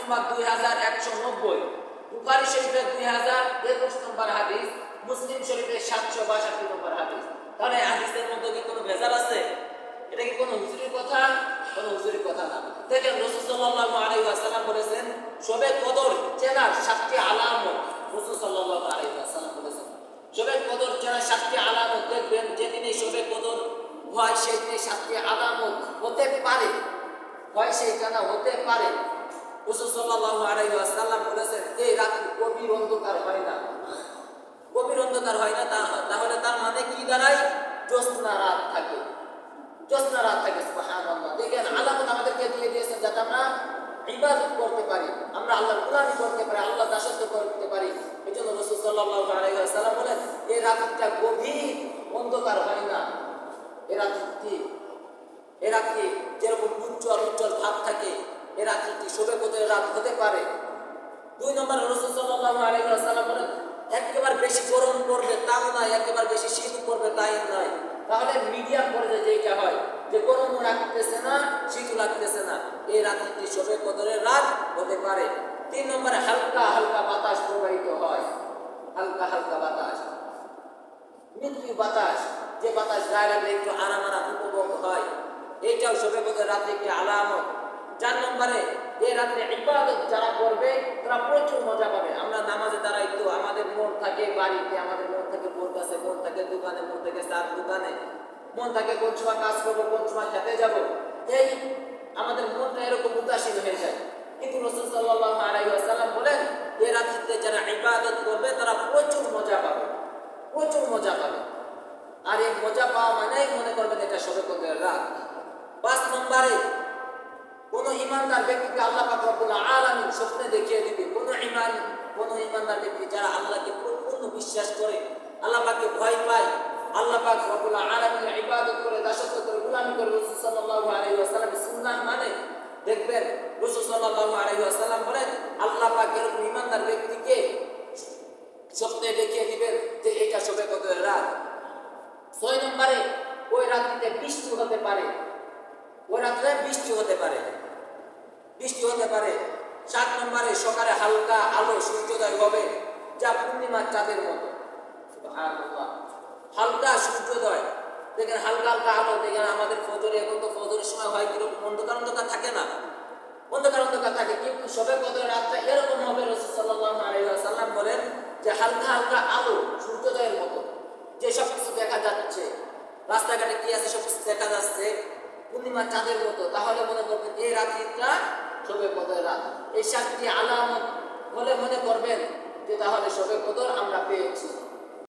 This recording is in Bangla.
নম্বর 2190, বুখারী শরীফের 2021 নম্বর হাদিস, মুসলিম শরীফের 762 নম্বর হাদিস। তাহলে হাদিসের মধ্যে কি কোনো ভেজাল আছে? এটা কি কোনো হুজুরির কথা? কোনো হুজুরির কথা না। দেখেন রাসূল সাল্লাল্লাহু আলাইহি ওয়াসাল্লাম বলেছেন শবে কদর চেনার 7টি আলামত। রাসূল সাল্লাল্লাহু আলাইহি ওয়াসাল্লাম বলেছেন শবে কদর চেনার 7টি আলামত। দেখবেন যেদিন এই শবে কদর হয় সেই দিনে 7টি আলামত হতে পারে, হয় সেইটা না হতে পারে। রাসূল সাল্লাল্লাহু আলাইহি ওয়াসাল্লাম বলেছেন এই রাত্রি গভীর অন্ধকার হয় না, গভীর অন্ধকার হয় না। তাহলে তার মানে কি দাঁড়ায়? জ্যোৎস্না রাত থাকে, জ্যোৎস্না রাত থাকে। সুবহানাল্লাহ। দেখেন আলামত আমাদেরকে দিয়ে দিয়েছেন যাতে আমরা ইবাদত করতে পারি, আমরা আল্লাহর গোলামি করতে পারি, আল্লাহর দাসত্ব করতে পারি। এই জন্য রাসূল সাল্লাল্লাহু আলাইহি ওয়াসাল্লাম বলেন এই রাতটা গভীর অন্ধকার হয় না। এ রাত্রি যেরকম উজ্জ্বল উজ্জ্বল ভাব থাকে, এ রাত্রিটি শবে কদরের রাত হতে পারে। 2 নম্বর রাসূল সাল্লাল্লাহু আলাইহি ওয়াসাল্লাম বলেন একেবারে বেশি গরম পড়বে তাও নয়, একেবারে বেশি শীত পড়বে তাই নয়। তাহলে মিডিয়াম পর্যায়ে যেটা হয় যে গরমও লাগতেছে না শীতও লাগতেছে না, এই রাত্রিটি শবে কদরের রাত হতে পারে। 3 নম্বরে হালকা হালকা বাতাস প্রবাহিত হয়, হালকা হালকা বাতাস, মৃদু বাতাস, যে বাতাস গায়ে লাগলে একটু আরাম আরাম উপভোগ হয়, এইটাও শবে কদরের রাতে একটি আলামত। 4 নম্বরে এই রাত্রে ইবাদত যারা করবে তারা প্রচুর মজা পাবে। আমরা নামাজে দাঁড়াই তো আমাদের মন থাকে বাড়িতে, আমাদের মন থাকে বোর কাছে, মন থাকে দোকানে, মন থাকে চার দোকানে, মন থাকে কোন সময় কাজ করবো, কোন সময় খেতে যাব, এই আমাদের মনটা এরকম উদাসীন হয়ে যায়। কিন্তু রাসূল সাল্লাল্লাহু আলাইহি ওয়াসাল্লাম বলেন এই রাত্রিতে যারা ইবাদত করবে তারা প্রচুর মজা পাবে, প্রচুর মজা পাবে। আর এই মজা পাওয়া মানেই মনে করবেন এটা শবে কদরের রাত। 5 নম্বরে কোন ইমানদার ব্যক্তিকে আল্লাহ পাক রব্বুল আলামিন স্বপ্নে দেখিয়ে দিবে। কোন ইমানদার ব্যক্তি যারা আল্লাহকে পূর্ণ বিশ্বাস করে, আল্লাহ পাককে ভয় পায়, আল্লাহ পাক রব্বুল আলামিনের ইবাদত করে, দাসত্ব করে, গোলামি করে, রাসূল সাল্লাল্লাহু আলাইহি ওয়াসাল্লামের সুন্নাহ মানে, দেখবেন রাসূল সাল্লাল্লাহু আলাইহি ওয়াসাল্লাম বলেন আল্লাহ পাক এরকম ইমানদার ব্যক্তিকে স্বপ্নে দেখিয়ে দিবেন যে এটা শবে কদরের রাত। 6 নম্বরে ওই রাত্রিতে বৃষ্টি হতে পারে, ওই রাত্রে বৃষ্টি হতে পারে, বৃষ্টি হতে পারে। 7 নম্বরে সকালে হালকা আলো সূর্যোদয় হবে যা পূর্ণিমার চাঁদের মতো। সুবহানাল্লাহ। হালকা সূর্যোদয়, দেখেন হালকা হালকা আলো। দেখেন আমাদের ফজরে, এখন তো ফজরের সময় হয় কিরকম অন্ধকার অন্ধকার থাকে না, অন্ধকার অন্ধকার থাকে, কিন্তু শবে কদরের রাতটা এরকম হবে। রাসূল সাল্লাল্লাহু আলাইহি ওয়াসাল্লাম বলেন যে হালকা হালকা আলো সূর্যোদয়ের মতো, যে সব কিছু দেখা যাচ্ছে, রাস্তাঘাটে কি আছে সব কিছু দেখা যাচ্ছে পূর্ণিমার চাঁদের মতো। তাহলে মনে করবেন এই রাত্রিটা শবে কদরের রাত। এই 7টি আলামত হলে মনে করবেন যে তাহলে শবে কদর আমরা পেয়েছি।